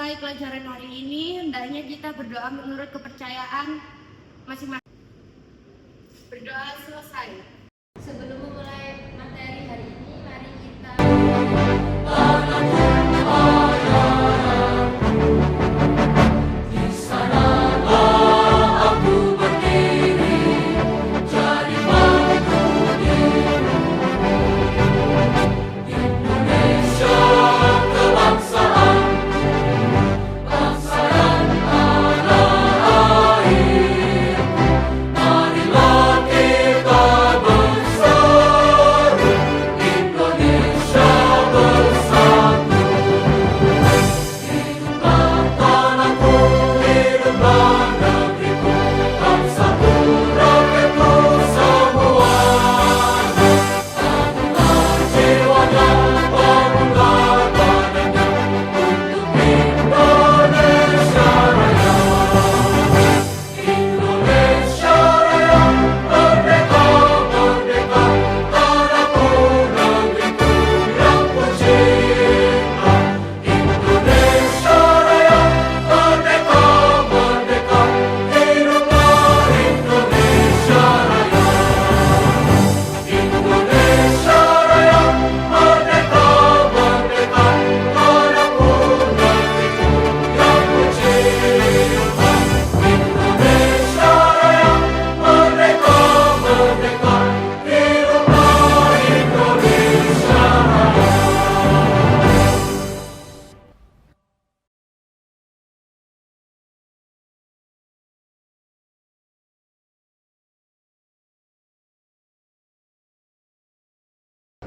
memulai pelajaran hari ini, hendaknya kita berdoa menurut kepercayaan masing-masing. Berdoa selesai. Sebelum memulai materi hari ini, mari kita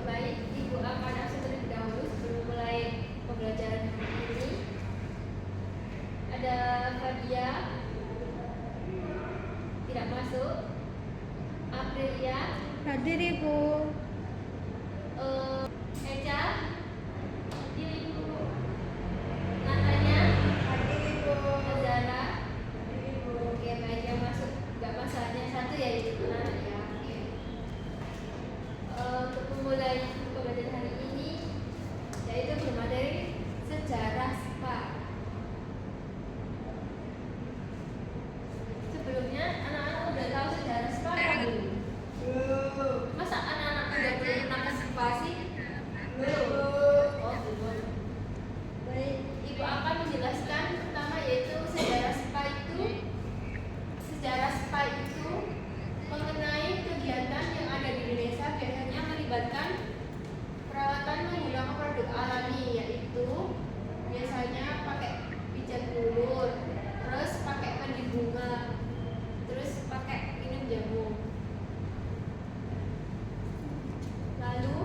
baik Ibu akan langsung terlebih dahulu sebelum mulai pembelajaran hari ini. Ada Fadia tidak masuk, Aprilia Hadir Ibu. Eca hadir Ibu, Natanya Hadir Ibu. Zara oke baik, yang masuk nggak masalahnya satu ya Ibu Nana ya. Oke. Untuk memulai pembelajaran hari ini yaitu bermateri sejarah SPA. Sebelumnya anak-anak udah tahu sejarah SPA kan belum? Masa anak-anak udah pernah ke SPA sih? Belum. Oh belum. Baik, Ibu akan menjelaskan pertama yaitu sejarah SPA itu. Sejarah SPA itu mengenai kegiatan yang ada di Indonesia biasanya melibatkan perawatan menggunakan produk alami, yaitu biasanya pakai pijat ulur, terus pakai mandi bunga, terus pakai minum jamu. Lalu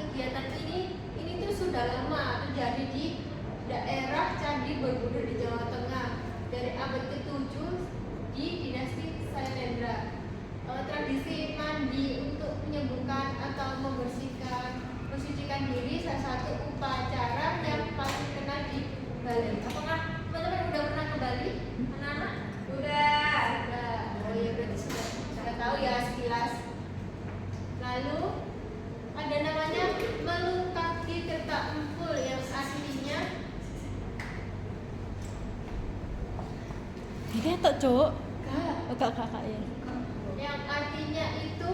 kegiatan ini tuh sudah lama terjadi di daerah Candi Borobudur di Jawa Tengah dari abad ke-7 di dinasti Sailendra. Tradisi mandi untuk menyembuhkan atau mensucikan diri salah satu upacara yang paling dikenal di Bali. Apakah teman-teman udah pernah ke Bali? Anak-anak? Udah. Oh ya berarti sudah tahu ya sekilas. Lalu ada namanya melukaki Tirta Empul yang artinya Ini tok, Cuk. kak, Kakak ya. yang artinya itu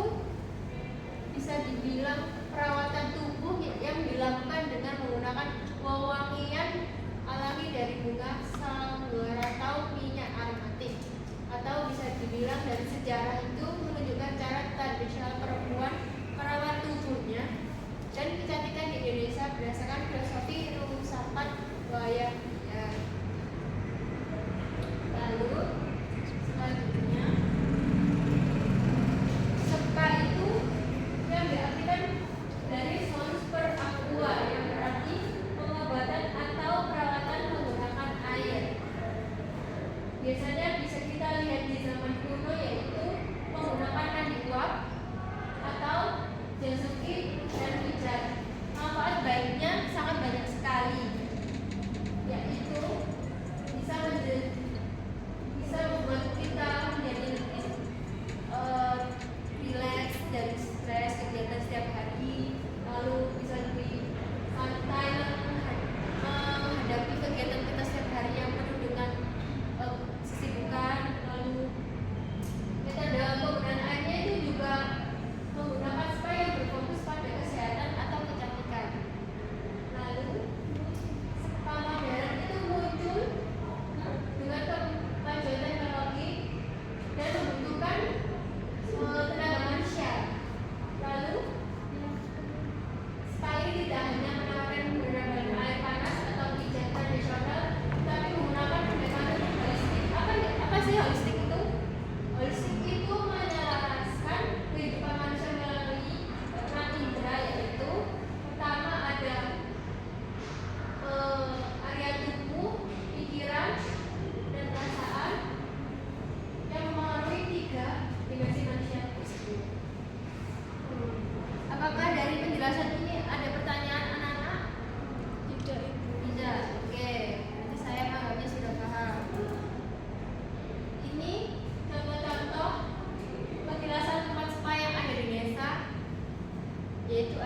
bisa dibilang perawatan tubuh yang dilakukan dengan menggunakan wewangian alami dari bunga sanggara atau minyak aromatik, atau bisa dibilang dari sejarah itu menunjukkan cara tradisional perempuan merawat tubuhnya dan kecantikan di Indonesia berdasarkan filosofi Rusapan Waya. Lalu selanjutnya SPA itu yang diartikan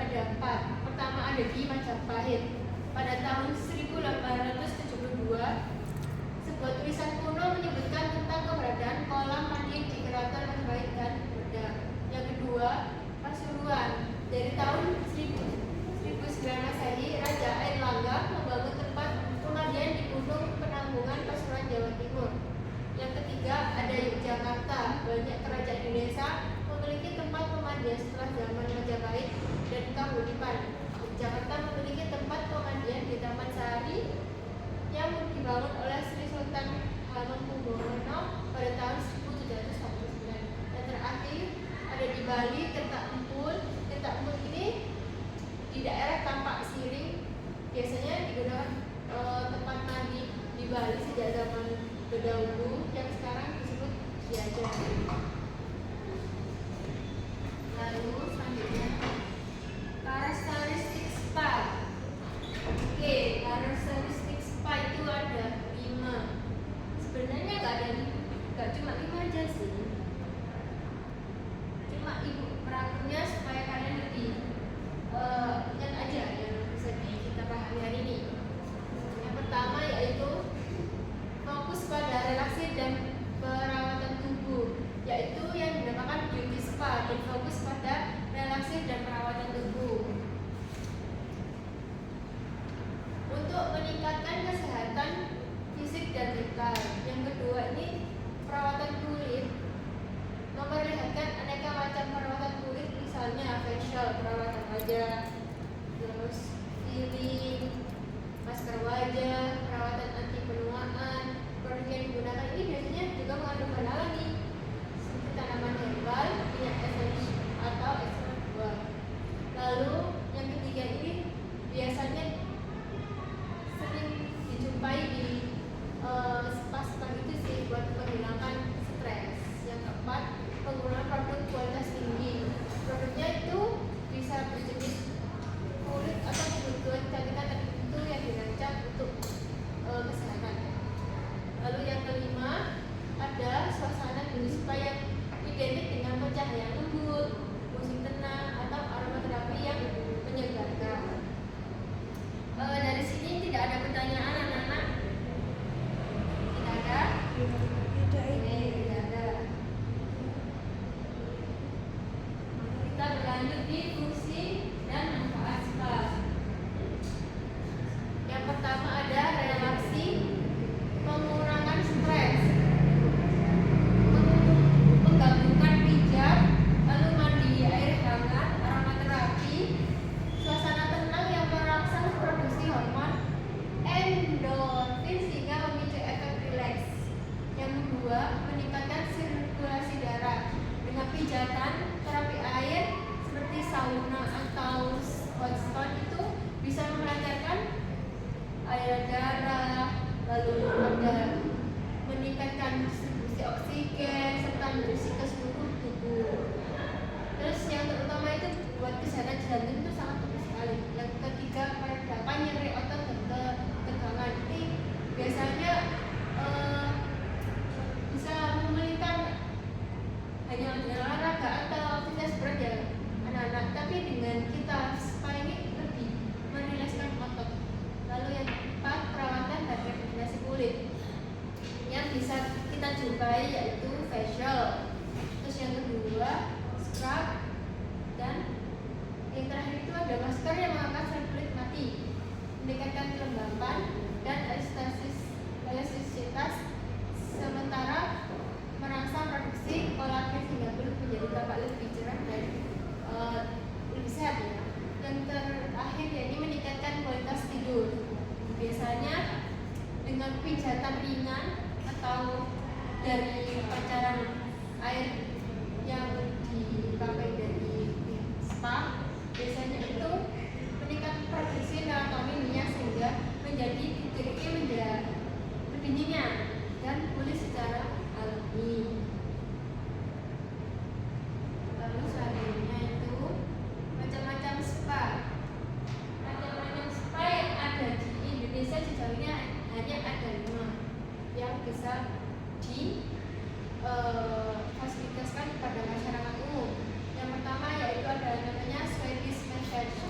ada 4. Pertama ada di Majapahit. Pada tahun 1872, sebuah tulisan kuno menyebutkan tentang keberadaan kolam mandi di Keraton Majapahit dan Beda. Yang kedua, Pasuruan. Dari tahun 1009 Masehi, Raja Airlangga membangun tempat pemandian di Gunung Penanggungan, Pasuruan, Jawa Timur. Yang ketiga, ada Yogyakarta. Banyak kerajaan Indonesia memiliki tempat pemandian setelah zaman Majapahit dan Kahuripan. Yogyakarta memiliki tempat pemandian di Taman Sari yang dibangun oleh Sri Sultan Hamengkubuwono pada tahun 1749. Dan terakhir ada di Bali, Tirta Empul. Tirta Empul ini di daerah Tampak Siring, biasanya digunakan tempat mandi di Bali sejak zaman terdahulu yang sekarang disebut Siaga. Lalu selanjutnya karakteristik spa. Oke, karakteristik spa itu ada 5. Sebenarnya nggak cuma 5 aja sih. Cuma ibu merangkumnya supaya kalian lebih ingat aja yang bisa kita pahami hari ini. Yang pertama yaitu fokus pada relaksi dan perawatan tubuh, yaitu yang dinamakan beauty spa, dan fokus pada relaksi dan perawatan tubuh untuk meningkatkan kesehatan fisik dan mental. Yang kedua ini perawatan kulit, memperlihatkan aneka macam perawatan kulit, misalnya facial, perawatan wajah, terus peeling, masker wajah, perawatan anti penuaan. Produk yang digunakan ini biasanya juga mengandung bahan alami seperti tanaman herbal, minyak esensi atau ekstrak buah. Lalu yang ketiga ini biasanya sering dijumpai di spa-spa itu sih buat menghilangkan stres. Yang keempat, penggunaan produk kualitas tinggi. Produknya itu bisa berjenis kulit atau kebutuhan kecantikan tertentu yang dirancang untuk kesehatan. Lalu yang kelima, ada suasana beauty spa yang identik dengan pencahayaan lembut, musik tenang, atau aromaterapi yang menyegarkan. Dari sini tidak ada pertanyaan anak-anak? Tidak ada? Tidak ada. Kita berlanjut di fungsi dan manfaat spa. Yang pertama ada relaksi, mengurangi stres, menggabungkan pijat, lalu mandi air hangat, aromaterapi, suasana tenang yang merangsang produksi hormon endorfin sehingga memicu efek rileks. Yang kedua, meningkatkan sirkulasi darah dengan pijatan, terapi air seperti sauna atau hot stone itu bisa melancarkan aliran darah, lalu ada meningkatkan distribusi oksigen serta nutrisi ke seluruh tubuh. Terus yang terutama itu buat kesehatan jantung itu sangat penting sekali. Yang ketiga, peredakan nyeri otot dan ketegangan. Ini biasanya bisa memulihkan hanya dengan olahraga atau aktivitas berat ya anak-anak. Tapi dengan kita spa ini lebih merilekskan otot. Lalu yang keempat, perawatan dan regenerasi kulit yang bisa kita jumpai yaitu facial. Terus yang kedua, scrub, dan yang terakhir itu ada masker yang mengangkat sel kulit mati, meningkatkan kelembapan dan elastisitas, sementara merangsang produksi kolagen sehingga kulit menjadi tampak lebih cerah dan lebih sehat ya. Yang terakhir yakni meningkatkan kualitas tidur, biasanya dengan pijatan ringan atau dari pancaran air yang dipakai dari spa. Biasanya itu meningkatkan produksi melatonin sehingga menjadi tidurnya menjadi lebih nyenyak dan pulih secara alami. Lalu selanjutnya itu macam-macam spa. Macam-macam spa yang ada di Indonesia sejauh ini hanya ada 5 yang bisa difasilitaskan kepada masyarakat umum. Yang pertama yaitu ada namanya Swedish Massage.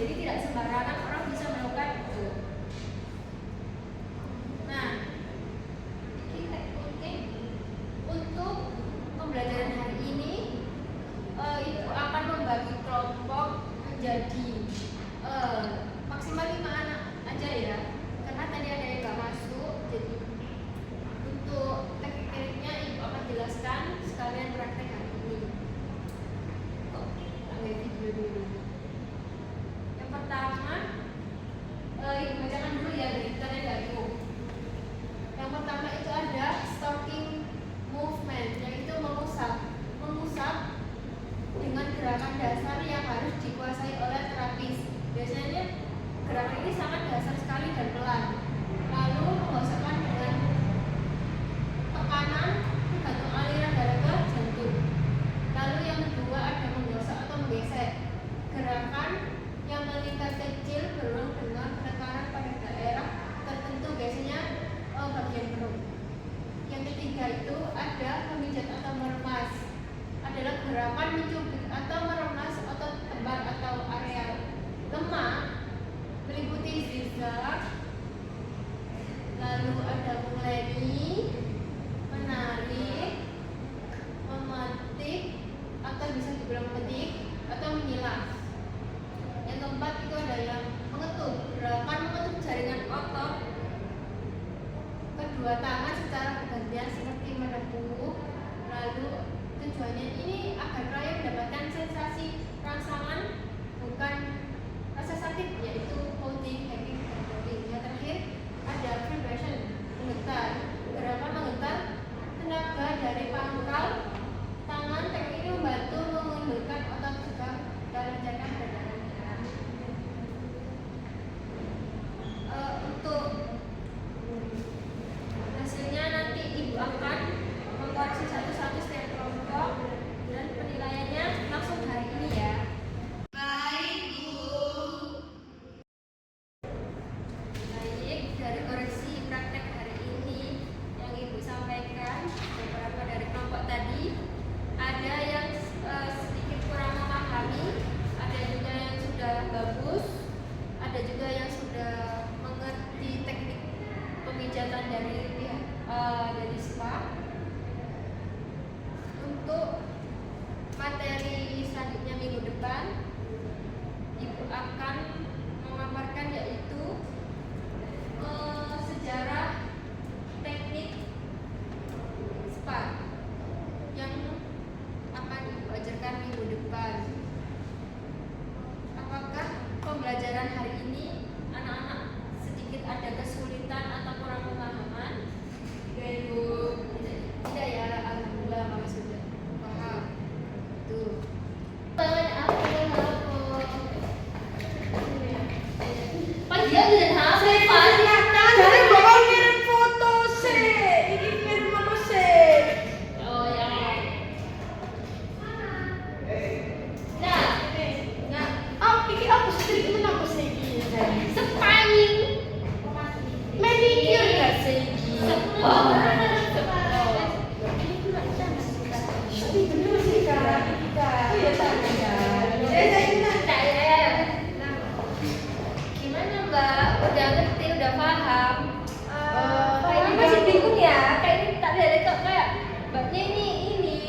Jadi tidak sembarangan orang bisa melakukan itu. Nah, ini untuk pembelajaran hari ini Ibu akan membagi kelompok menjadi maksimal 5 anak aja ya, karena tadi ada yang nggak masuk. Jadi untuk teknik-tekniknya Ibu akan jelaskan sekalian praktek hari ini. Ambil video dulu. Yang pertama, Ibu bacakan dulu ya dari Ibu. Yang pertama itu ada stalking movement, yaitu mengusap dengan gerakan dasar yang harus dikuasai oleh terapis. Biasanya gerakan ini sangat dasar sekali dan pelan. Lalu menggosokkan dengan tekanan tergantung aliran darah ke jantung. Lalu yang kedua ada menggosok atau menggesek, gerakan yang meningkat kecil berulang dengan penekanan pada daerah tertentu, biasanya bagian perut. Yang ketiga itu ada memijat atau meremas, adalah gerakan mencubit atau meremas otot kembar atau area lemah meliputi zigzag. Lalu ada mengeleni, menarik, memetik atau bisa dibilang memetik atau menyilang. Yang keempat itu ada yang mengetuk, gerakan mengetuk jaringan otot kedua tangan secara bergantian seperti menepuk. Lalu tujuannya ini agar klien mendapatkan sensasi rangsangan, bukan rasa sakit, yaitu holding, hacking, dan holding. Yang terakhir ada vibration, menggetar, gerakan menggetar tenaga dari pangkal tangan. Teknik ini membantu mengundurkan otot tegang dan melancarkan peredaran darah. Untuk hasilnya nanti Ibu akan mengkoreksi satu-satu setiap kelompok dan penilaiannya langsung hari ini ya. Baik, Bu. Baik, dari koreksi praktek hari ini yang Ibu sampaikan, beberapa dari kelompok tadi ada yang sedikit kurang memahami, ada juga yang sudah bagus, ada juga yang sudah mengerti teknik pemijatan dari pihak dari spa. Untuk materi selanjutnya minggu depan Ibu akan memaparkan yaitu sejarah teknik spa yang akan Ibu ajarkan minggu depan. Apakah pembelajaran hari ini anak-anak sedikit ada kesulitan atau kurang pemahaman? Ibu tidak ya, alhamdulillah kalau sudah paham. Tuh. Jadi bakal ngirim foto sih. Ini ngirim apa sih? Oh ya. Nah, Oh, ini apa sih? Ini apa sih? sepanjang Manicure gak sih? Ini bener sih Kak. Oh ya tanya ya. Gimana Mbak? Udah ngerti, udah paham? Ini paham. masih bingung ya? Kayak ini tak ada kok kayak Mbaknya ini.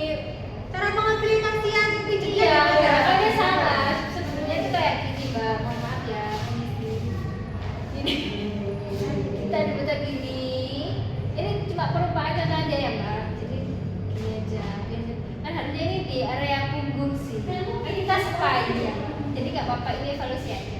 Cara pengaplikasian Iya, gerakannya sama. Sebenarnya itu kayak gini Mbak. Mohon maaf ya. Ini kita dibuat gini. Ini cuma perumpamaan contoh aja ya Mbak. Jadi gini aja. Kan harusnya ini di area punggung sih. Kan kita spa ya. Jadi nggak apa-apa, ini evaluasi aja.